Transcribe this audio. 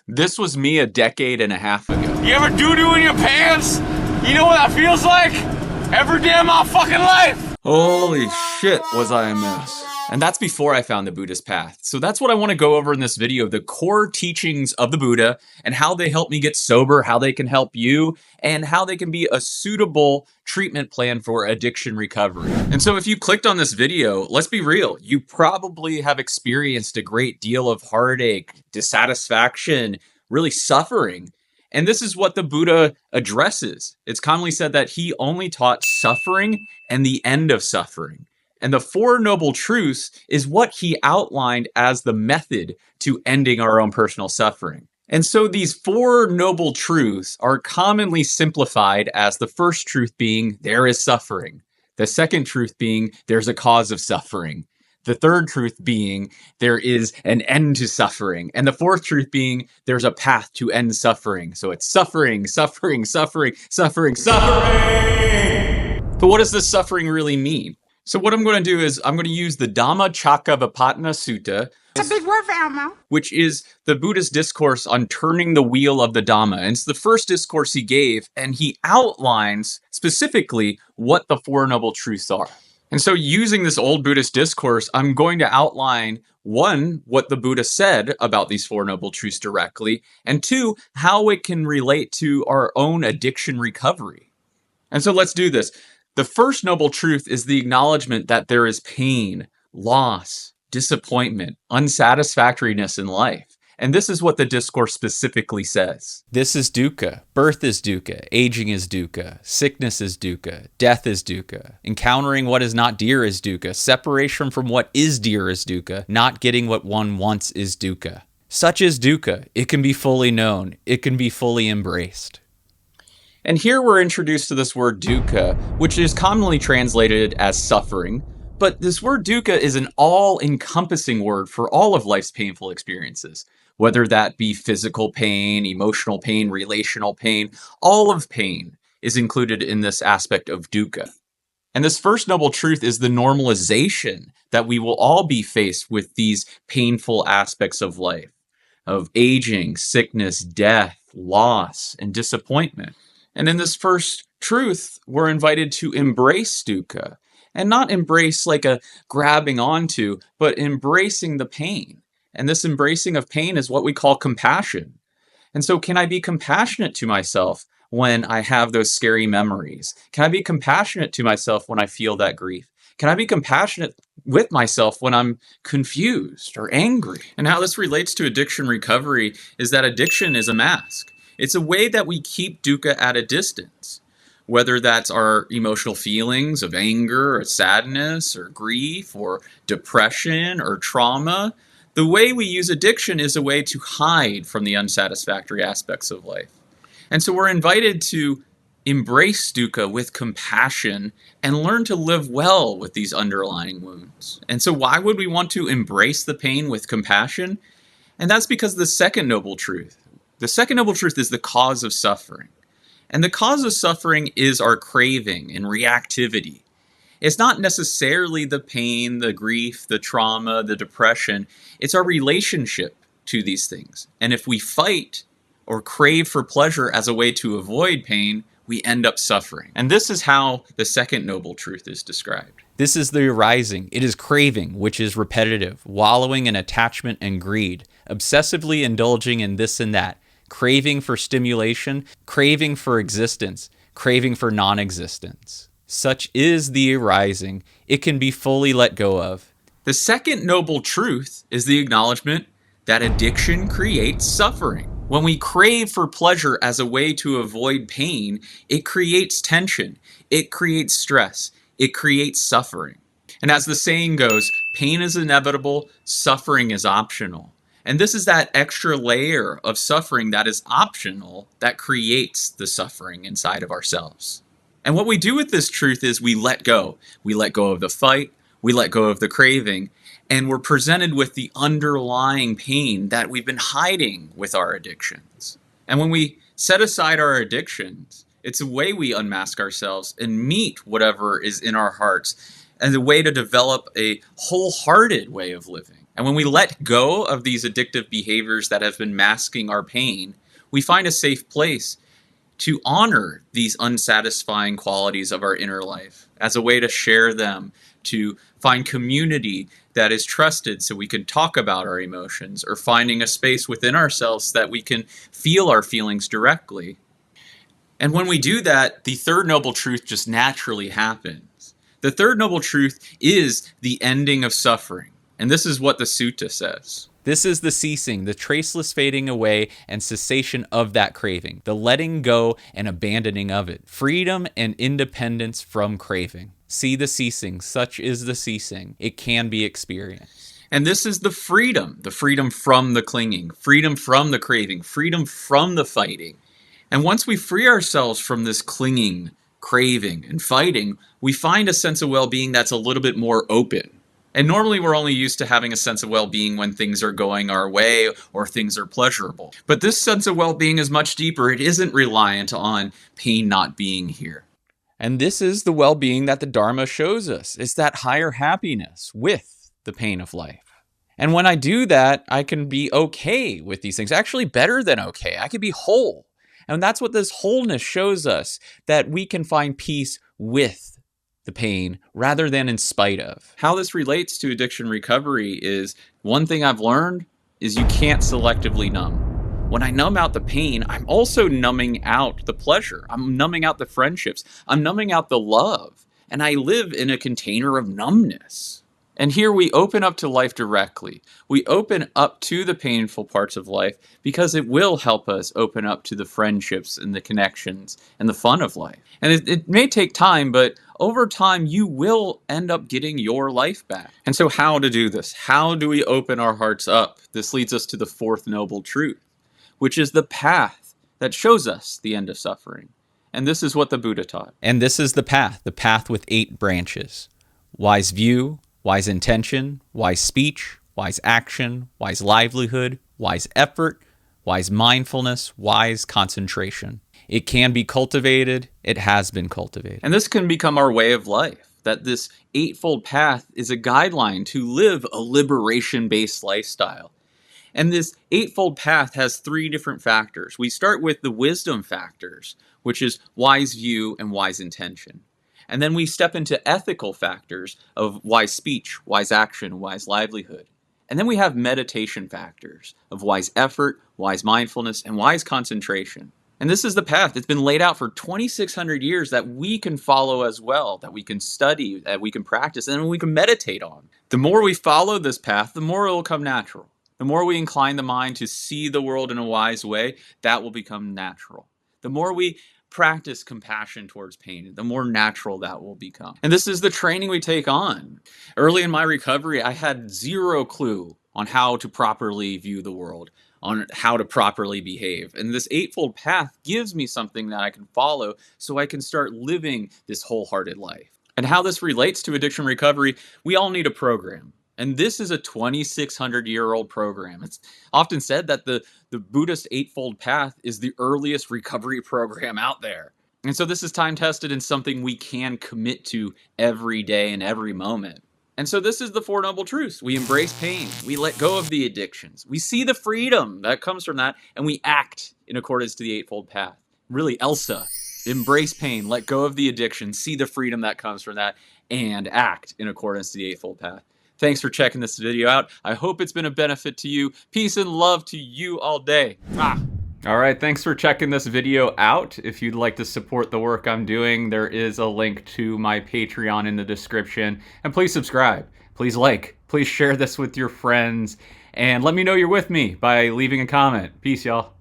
This was me a decade and a half ago. You ever doo-doo in your pants? You know what that feels like? Every day of my fucking life! Holy shit, was I a mess. And that's before I found the Buddhist path. So that's what I want to go over in this video, the core teachings of the Buddha and how they help me get sober, how they can help you, and how they can be a suitable treatment plan for addiction recovery. And so if you clicked on this video, let's be real, you probably have experienced a great deal of heartache, dissatisfaction, really suffering. And this is what the Buddha addresses. It's commonly said that he only taught suffering and the end of suffering. And the Four Noble Truths is what he outlined as the method to ending our own personal suffering. And so these Four Noble Truths are commonly simplified as the first truth being, there is suffering. The second truth being, there's a cause of suffering. The third truth being, there is an end to suffering. And the fourth truth being, there's a path to end suffering. So it's suffering, suffering, suffering, suffering, suffering! But what does this suffering really mean? So what I'm going to do is I'm going to use the Dhammacakkappavattana Sutta. It's a big word for Elmo. Which is the Buddha's discourse on turning the wheel of the Dhamma. And it's the first discourse he gave, and he outlines specifically what the Four Noble Truths are. And so using this old Buddhist discourse, I'm going to outline, one, what the Buddha said about these Four Noble Truths directly, and two, how it can relate to our own addiction recovery. And so let's do this. The first noble truth is the acknowledgement that there is pain, loss, disappointment, unsatisfactoriness in life. And this is what the discourse specifically says. This is dukkha. Birth is dukkha. Aging is dukkha. Sickness is dukkha. Death is dukkha. Encountering what is not dear is dukkha. Separation from what is dear is dukkha. Not getting what one wants is dukkha. Such is dukkha. It can be fully known. It can be fully embraced. And here we're introduced to this word dukkha, which is commonly translated as suffering. But this word dukkha is an all-encompassing word for all of life's painful experiences. Whether that be physical pain, emotional pain, relational pain, all of pain is included in this aspect of dukkha. And this first noble truth is the normalization that we will all be faced with these painful aspects of life, of aging, sickness, death, loss, and disappointment. And in this first truth, we're invited to embrace dukkha, and not embrace like a grabbing onto, but embracing the pain. And this embracing of pain is what we call compassion. And so can I be compassionate to myself when I have those scary memories? Can I be compassionate to myself when I feel that grief? Can I be compassionate with myself when I'm confused or angry? And how this relates to addiction recovery is that addiction is a mask. It's a way that we keep dukkha at a distance. Whether that's our emotional feelings of anger or sadness or grief or depression or trauma, the way we use addiction is a way to hide from the unsatisfactory aspects of life. And so we're invited to embrace dukkha with compassion and learn to live well with these underlying wounds. And so why would we want to embrace the pain with compassion? And that's because the second noble truth is the cause of suffering. And the cause of suffering is our craving and reactivity. It's not necessarily the pain, the grief, the trauma, the depression. It's our relationship to these things. And if we fight or crave for pleasure as a way to avoid pain, we end up suffering. And this is how the second noble truth is described. This is the arising. It is craving, which is repetitive, wallowing in attachment and greed, obsessively indulging in this and that, craving for stimulation, craving for existence, craving for non-existence. Such is the arising. It can be fully let go of. The second noble truth is the acknowledgement that addiction creates suffering. When we crave for pleasure as a way to avoid pain, it creates tension, it creates stress, it creates suffering. And as the saying goes, pain is inevitable, suffering is optional. And this is that extra layer of suffering that is optional that creates the suffering inside of ourselves. And what we do with this truth is we let go. We let go of the fight, we let go of the craving, and we're presented with the underlying pain that we've been hiding with our addictions. And when we set aside our addictions, it's a way we unmask ourselves and meet whatever is in our hearts as a way to develop a wholehearted way of living. And when we let go of these addictive behaviors that have been masking our pain, we find a safe place to honor these unsatisfying qualities of our inner life as a way to share them, to find community that is trusted so we can talk about our emotions, or finding a space within ourselves that we can feel our feelings directly. And when we do that, the third noble truth just naturally happens. The third noble truth is the ending of suffering. And this is what the sutta says. This is the ceasing, the traceless fading away and cessation of that craving, the letting go and abandoning of it, freedom and independence from craving. See the ceasing, such is the ceasing. It can be experienced. And this is the freedom from the clinging, freedom from the craving, freedom from the fighting. And once we free ourselves from this clinging, craving, and fighting, we find a sense of well-being that's a little bit more open. And normally we're only used to having a sense of well-being when things are going our way or things are pleasurable. But this sense of well-being is much deeper. It isn't reliant on pain not being here. And this is the well-being that the Dharma shows us. It's that higher happiness with the pain of life. And when I do that, I can be okay with these things. Actually better than okay. I can be whole. And that's what this wholeness shows us, that we can find peace with the pain rather than in spite of. How this relates to addiction recovery is, one thing I've learned is you can't selectively numb. When I numb out the pain, I'm also numbing out the pleasure. I'm numbing out the friendships. I'm numbing out the love. And I live in a container of numbness. And here we open up to life directly. We open up to the painful parts of life because it will help us open up to the friendships and the connections and the fun of life. And it may take time, but over time you will end up getting your life back. And so how to do this? How do we open our hearts up? This leads us to the fourth noble truth, which is the path that shows us the end of suffering. And this is what the Buddha taught. And this is the path with 8 branches. Wise view, wise intention, wise speech, wise action, wise livelihood, wise effort, wise mindfulness, wise concentration. It can be cultivated. It has been cultivated. And this can become our way of life, that this eightfold path is a guideline to live a liberation-based lifestyle. And this eightfold path has 3 different factors. We start with the wisdom factors, which is wise view and wise intention. And then we step into ethical factors of wise speech, wise action, wise livelihood. And then we have meditation factors of wise effort, wise mindfulness, and wise concentration. And this is the path. It's been laid out for 2,600 years that we can follow as well, that we can study, that we can practice, and we can meditate on. The more we follow this path, the more it will come natural. The more we incline the mind to see the world in a wise way, that will become natural. The more we practice compassion towards pain, the more natural that will become. And this is the training we take on. Early in my recovery, I had zero clue on how to properly view the world, on how to properly behave. And this eightfold path gives me something that I can follow so I can start living this wholehearted life. And how this relates to addiction recovery, we all need a program. And this is a 2,600-year-old program. It's often said that the Buddhist Eightfold Path is the earliest recovery program out there. And so this is time-tested and something we can commit to every day and every moment. And so this is the Four Noble Truths. We embrace pain. We let go of the addictions. We see the freedom that comes from that, and we act in accordance to the Eightfold Path. Really, Elsa, embrace pain, let go of the addiction, see the freedom that comes from that, and act in accordance to the Eightfold Path. Thanks for checking this video out. I hope it's been a benefit to you. Peace and love to you all day. All right, thanks for checking this video out. If you'd like to support the work I'm doing, there is a link to my Patreon in the description. And please subscribe, please like, please share this with your friends, and let me know you're with me by leaving a comment. Peace, y'all.